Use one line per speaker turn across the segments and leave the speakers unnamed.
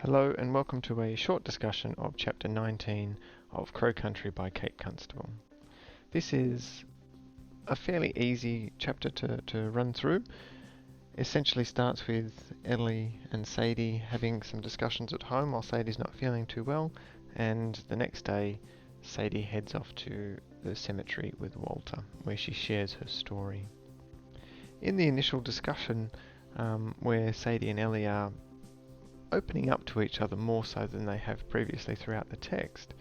Hello and welcome to a short discussion of Chapter 19 of Crow Country by Kate Constable. This is a fairly easy chapter to run through. Essentially starts with Ellie and Sadie having some discussions at home while Sadie's not feeling too well, and the next day Sadie heads off to the cemetery with Walter, where she shares her story. In the initial discussion, where Sadie and Ellie are opening up to each other more so than they have previously throughout the text,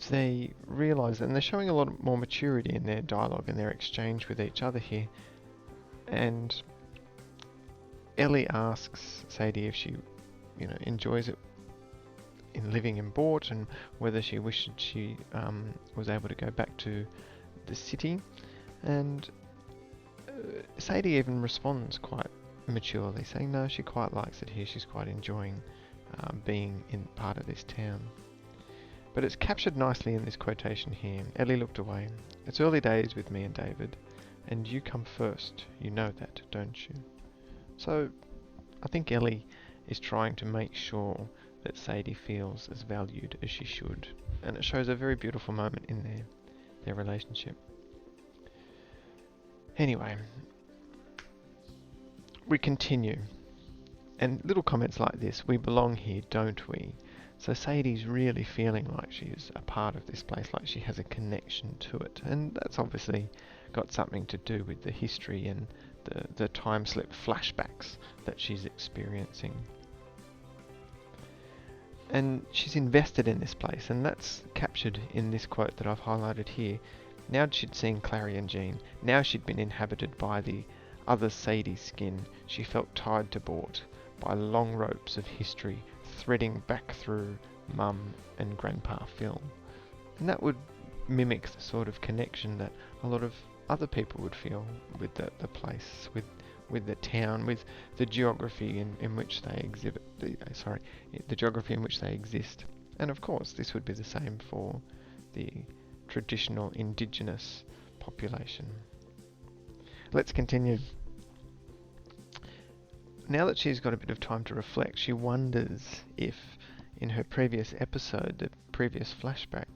they realise, and they're showing a lot more maturity in their dialogue and their exchange with each other here. And Ellie asks Sadie if she, enjoys it in living in Bort, and whether she wished she was able to go back to the city. And Sadie even responds quite maturely, saying no, she quite likes it here. She's quite enjoying being in part of this town. But it's captured nicely in this quotation here. Ellie looked away. It's early days with me and David, and you come first. You know that, don't you? So I think Ellie is trying to make sure that Sadie feels as valued as she should, and it shows a very beautiful moment in their relationship. Anyway, we continue, and little comments like this: we belong here, don't we? So Sadie's really feeling like she's a part of this place, like she has a connection to it, and that's obviously got something to do with the history and the time slip flashbacks that she's experiencing. And she's invested in this place, and that's captured in this quote that I've highlighted here. Now she'd seen Clary and Jean, now she'd been inhabited by the other Sadie's skin. She felt tied to Bort by long ropes of history threading back through Mum and Grandpa Phil. And that would mimic the sort of connection that a lot of other people would feel with the place, with the town, with the geography in which they exhibit. The geography in which they exist. And of course, this would be the same for the traditional indigenous population. Let's continue. Now that she's got a bit of time to reflect, she wonders if, in her previous episode, the previous flashback,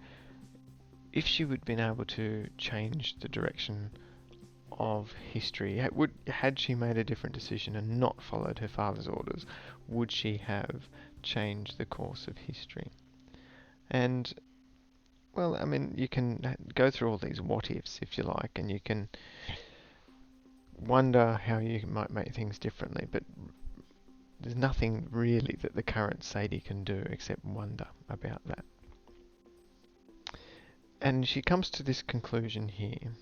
if she would have been able to change the direction of history. Had she made a different decision and not followed her father's orders, would she have changed the course of history? And, well, I mean, you can go through all these what-ifs, if you like, and you can wonder how you might make things differently, but there's nothing really that the current Sadie can do except wonder about that. And she comes to this conclusion here,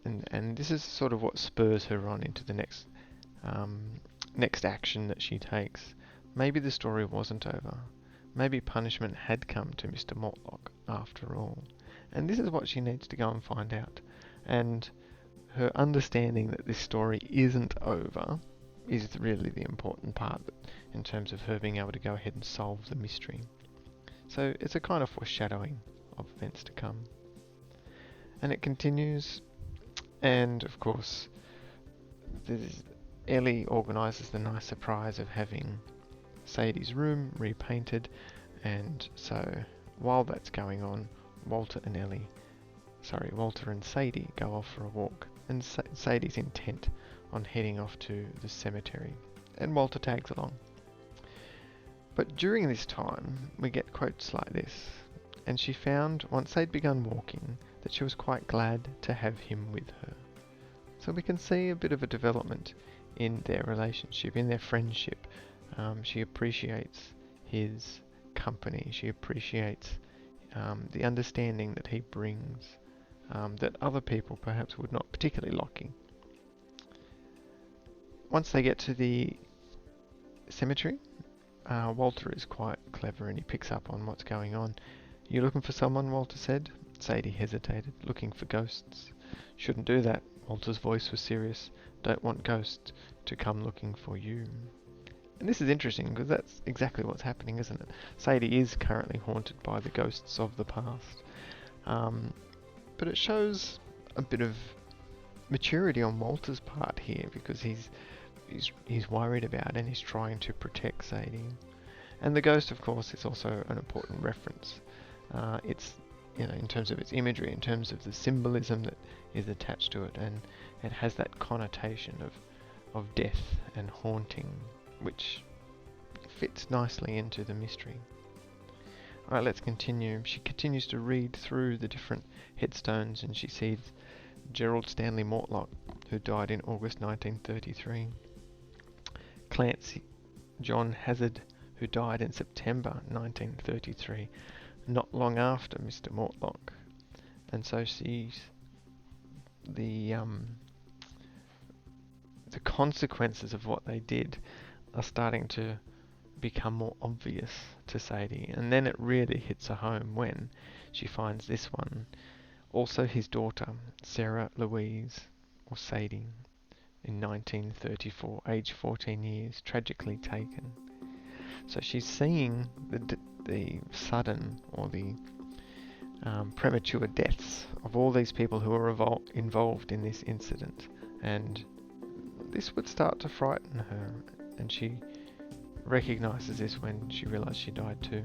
and this is sort of what spurs her on into the next action that she takes. Maybe the story wasn't over. Maybe punishment had come to Mr. Mortlock after all. And this is what she needs to go and find out. And her understanding that this story isn't over is really the important part in terms of her being able to go ahead and solve the mystery. So it's a kind of foreshadowing of events to come. And it continues, and of course Ellie organises the nice surprise of having Sadie's room repainted, and so while that's going on, Walter and Sadie go off for a walk, and Sadie's intent on heading off to the cemetery, and Walter tags along. But during this time, we get quotes like this: and she found, once they'd begun walking, that she was quite glad to have him with her. So we can see a bit of a development in their relationship, in their friendship. She appreciates his company. She appreciates the understanding that he brings, that other people perhaps would not, particularly Lockie. Once they get to the cemetery, Walter is quite clever and he picks up on what's going on. "You looking for someone?" Walter said. Sadie hesitated. "Looking for ghosts." "Shouldn't do that." Walter's voice was serious. "Don't want ghosts to come looking for you." And this is interesting because that's exactly what's happening, isn't it? Sadie is currently haunted by the ghosts of the past. But it shows a bit of maturity on Walter's part here, because he's he's worried about, and he's trying to protect Sadie. And the ghost, of course, is also an important reference. It's, in terms of its imagery, in terms of the symbolism that is attached to it, and it has that connotation of death and haunting, which fits nicely into the mystery. Alright, let's continue. She continues to read through the different headstones, and she sees Gerald Stanley Mortlock, who died in August 1933. Clancy John Hazard, who died in September 1933, not long after Mr. Mortlock. And so she's the consequences of what they did are starting to become more obvious to Sadie, and then it really hits her home when she finds this one. Also his daughter, Sarah Louise, or Sadie, in 1934, aged 14 years, tragically taken. So she's seeing the sudden or the premature deaths of all these people who are involved in this incident, and this would start to frighten her, and she recognises this when she realises she died too.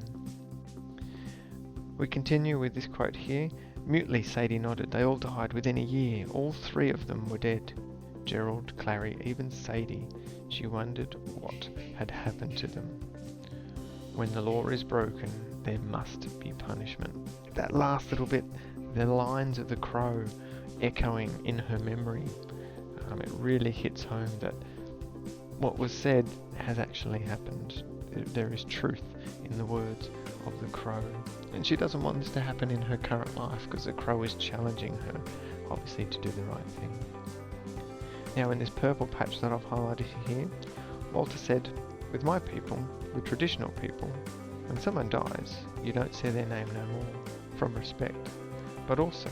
We continue with this quote here. Mutely Sadie nodded. They all died within a year. All three of them were dead. Gerald, Clary, even Sadie. She wondered what had happened to them. When the law is broken, there must be punishment. That last little bit, the lines of the crow echoing in her memory, it really hits home that what was said has actually happened. There is truth in the words of the crow. And she doesn't want this to happen in her current life, because the crow is challenging her, obviously, to do the right thing. Now, in this purple patch that I've highlighted here, Walter said, with my people, the traditional people, when someone dies, you don't say their name no more, from respect. But also,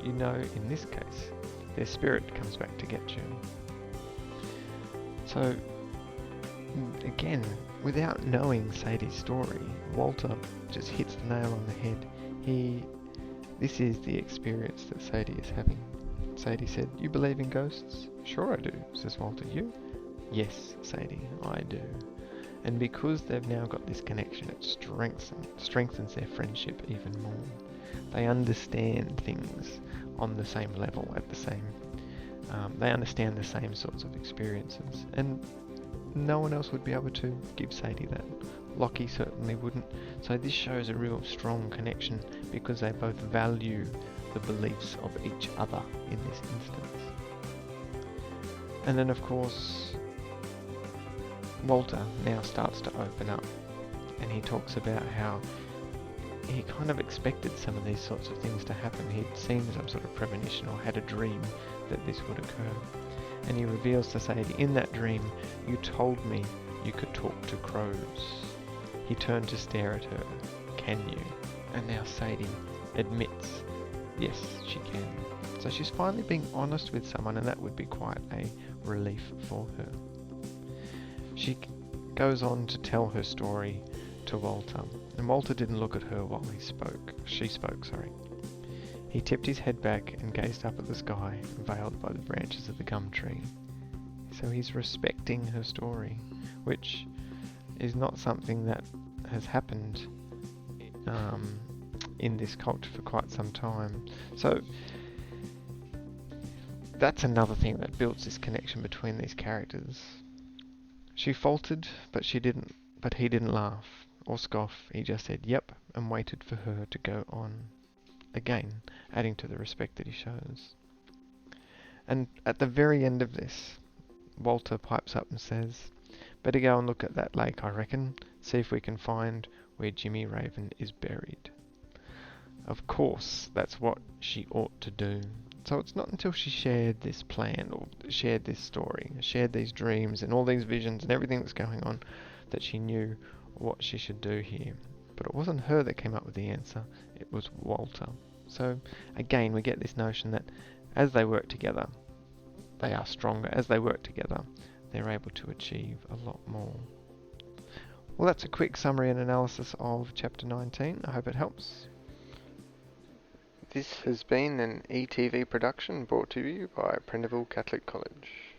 in this case, their spirit comes back to get you. So, again, without knowing Sadie's story, Walter just hits the nail on the head. This is the experience that Sadie is having. Sadie said, "You believe in ghosts?" "Sure I do," says Walter. "You?" "Yes, Sadie, I do." And because they've now got this connection, it strengthens their friendship even more. They understand things on the same level, they understand the same sorts of experiences, and no one else would be able to give Sadie that. Lockie certainly wouldn't. So this shows a real strong connection, because they both value the beliefs of each other in this instance. And then, of course, Walter now starts to open up, and he talks about how he kind of expected some of these sorts of things to happen. He'd seen some sort of premonition or had a dream that this would occur. And he reveals to Sadie, in that dream, you told me you could talk to crows. He turned to stare at her. Can you? And now Sadie admits, yes, she can. So she's finally being honest with someone, and that would be quite a relief for her. She goes on to tell her story to Walter, and Walter didn't look at her while she spoke. He tipped his head back and gazed up at the sky, veiled by the branches of the gum tree. So he's respecting her story, which is not something that has happened in this culture for quite some time. So that's another thing that builds this connection between these characters. She faltered, but he didn't laugh or scoff. He just said yep and waited for her to go on. Again, adding to the respect that he shows. And at the very end of this, Walter pipes up and says, "Better go and look at that lake, I reckon. See if we can find where Jimmy Raven is buried." Of course, that's what she ought to do. So it's not until she shared this plan, or shared this story, shared these dreams and all these visions and everything that's going on, that she knew what she should do here. But it wasn't her that came up with the answer, it was Walter. So again, we get this notion that as they work together, they are stronger. As they work together, they're able to achieve a lot more. Well, that's a quick summary and analysis of Chapter 19. I hope it helps. This has been an ETV production brought to you by Prendeville Catholic College.